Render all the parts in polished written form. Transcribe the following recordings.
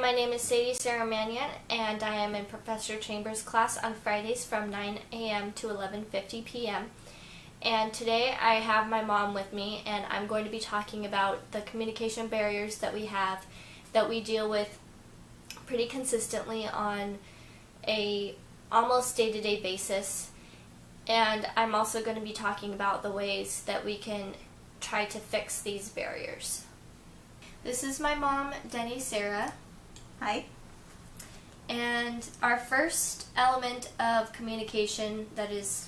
my name is Sadie Sarah Mannion, and I am in Professor Chambers' class on Fridays from 9 a.m. to 11:50 p.m. And today I have my mom with me, and I'm going to be talking about the communication barriers that we have, that we deal with pretty consistently on a almost day-to-day basis. And I'm also going to be talking about the ways that we can try to fix these barriers. This is my mom, Denny Sarah. Hi. And our first element of communication that is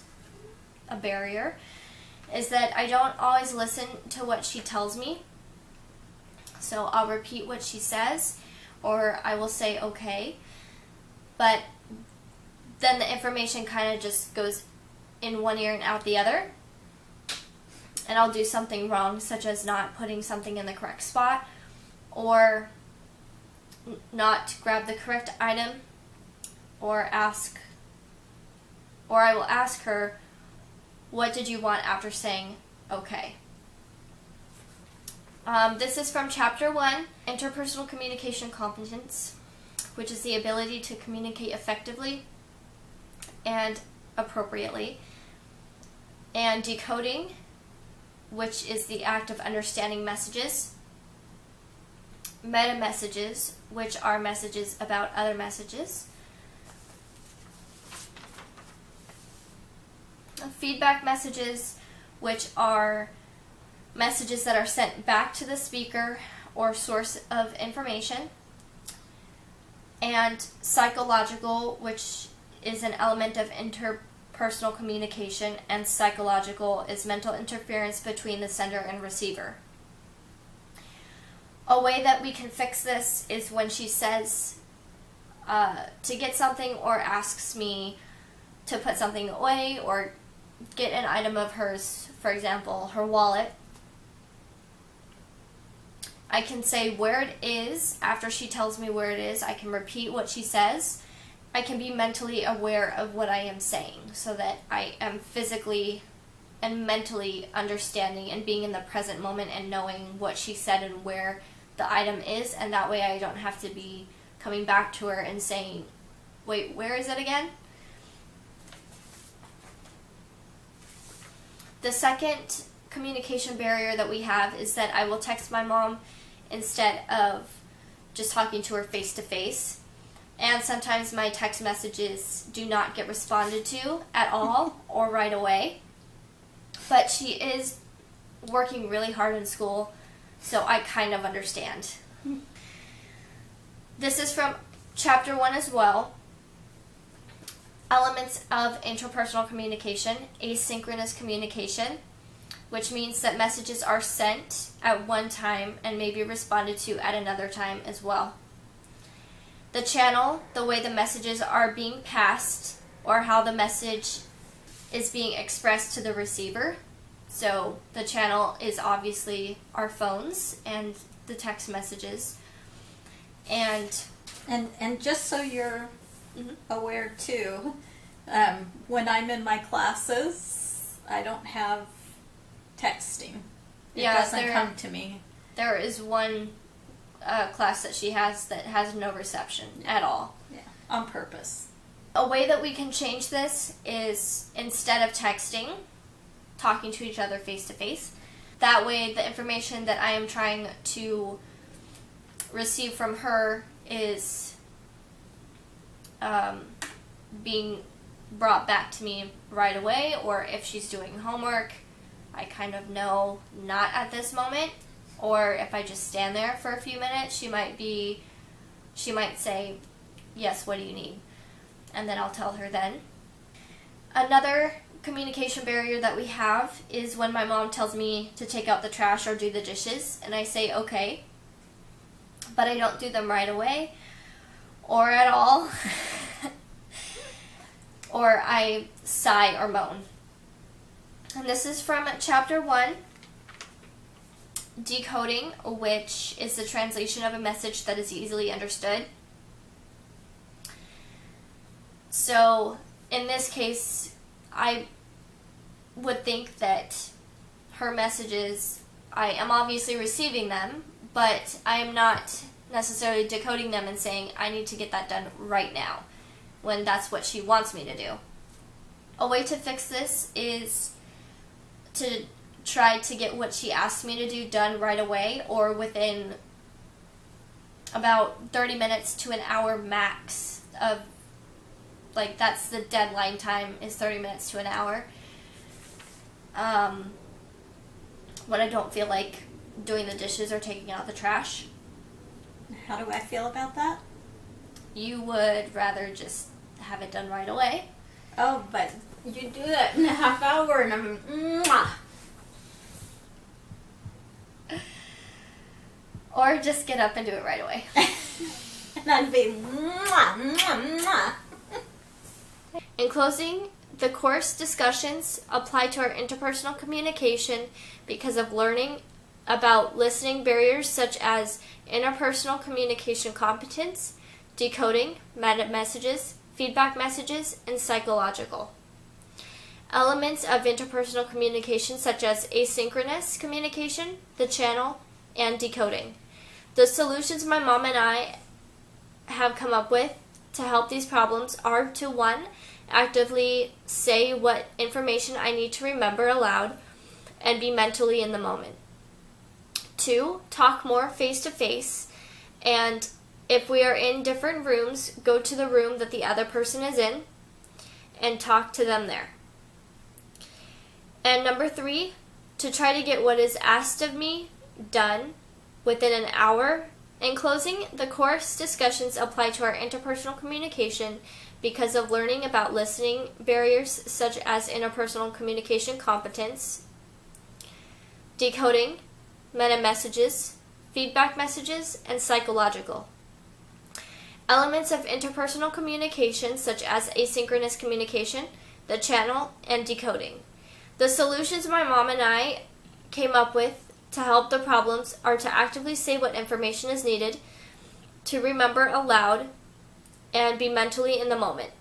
a barrier is that I don't always listen to what she tells me. So I'll repeat what she says, or I will say okay, but then the information kind of just goes in one ear and out the other, and I'll do something wrong, such as not putting something in the correct spot, or not grab the correct item, or I will ask her, what did you want, after saying okay. This is from Chapter 1, Interpersonal Communication Competence, which is the ability to communicate effectively and appropriately, and decoding, which is the act of understanding messages, meta messages, which are messages about other messages, feedback messages, which are messages that are sent back to the speaker or source of information, and psychological, which is an element of interpersonal communication, and psychological is mental interference between the sender and receiver. A way that we can fix this is when she says to get something, or asks me to put something away or get an item of hers, for example, her wallet. I can say where it is. After she tells me where it is, I can repeat what she says. I can be mentally aware of what I am saying, so that I am physically and mentally understanding and being in the present moment and knowing what she said and where the item is, and that way I don't have to be coming back to her and saying, wait, where is it again? The second communication barrier that we have is that I will text my mom instead of just talking to her face to face. And sometimes my text messages do not get responded to at all or right away. But she is working really hard in school, so I kind of understand. This is from Chapter 1 as well. Elements of interpersonal communication, asynchronous communication, which means that messages are sent at one time and may be responded to at another time as well. The channel, the way the messages are being passed, or how the message is being expressed to the receiver. So the channel is obviously our phones and the text messages. And just so you're aware too, when I'm in my classes, I don't have texting. It doesn't come to me. There is one class that she has that has no reception at all. Yeah, on purpose. A way that we can change this is, instead of texting, talking to each other face to face. That way the information that I am trying to receive from her is being brought back to me right away, or if she's doing homework, I kind of know not at this moment, or if I just stand there for a few minutes, she might say, yes, what do you need? And then I'll tell her then. Another communication barrier that we have is when my mom tells me to take out the trash or do the dishes, and I say okay, but I don't do them right away or at all, or I sigh or moan. And this is from Chapter 1, Decoding, which is the translation of a message that is easily understood. So in this case, I would think that her messages, I am obviously receiving them, but I am not necessarily decoding them and saying, I need to get that done right now, when that's what she wants me to do. A way to fix this is to try to get what she asked me to do done right away, or within about 30 minutes to an hour max of, like, that's the deadline time, is 30 minutes to an hour. When I don't feel like doing the dishes or taking out the trash. How do I feel about that? You would rather just have it done right away. Oh, but you do that in a half hour and I'm mwah. Or just get up and do it right away. And I'd be mwah, mwah, mwah. In closing, the course discussions apply to our interpersonal communication because of learning about listening barriers such as interpersonal communication competence, decoding, meta messages, feedback messages, and psychological. Elements of interpersonal communication such as asynchronous communication, the channel, and decoding. The solutions my mom and I have come up with to help these problems are to 1. Actively say what information I need to remember aloud and be mentally in the moment. 2. Talk more face-to-face, and if we are in different rooms, go to the room that the other person is in and talk to them there. And number 3, to try to get what is asked of me done within an hour. In closing, the course discussions apply to our interpersonal communication because of learning about listening barriers such as interpersonal communication competence, decoding, meta messages, feedback messages, and psychological. Elements of interpersonal communication such as asynchronous communication, the channel, and decoding. The solutions my mom and I came up with to help the problems are to actively say what information is needed, to remember aloud, and be mentally in the moment.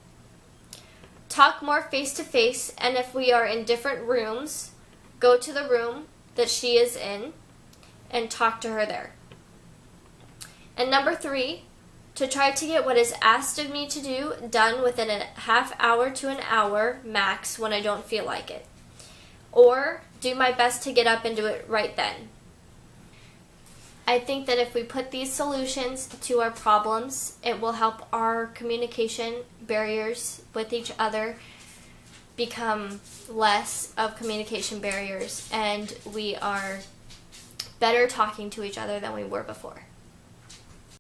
Talk more face-to-face, and if we are in different rooms, go to the room that she is in and talk to her there. And number 3, to try to get what is asked of me to do done within a half hour to an hour max when I don't feel like it. Or do my best to get up and do it right then. I think that if we put these solutions to our problems, it will help our communication barriers with each other become less of communication barriers, and we are better talking to each other than we were before.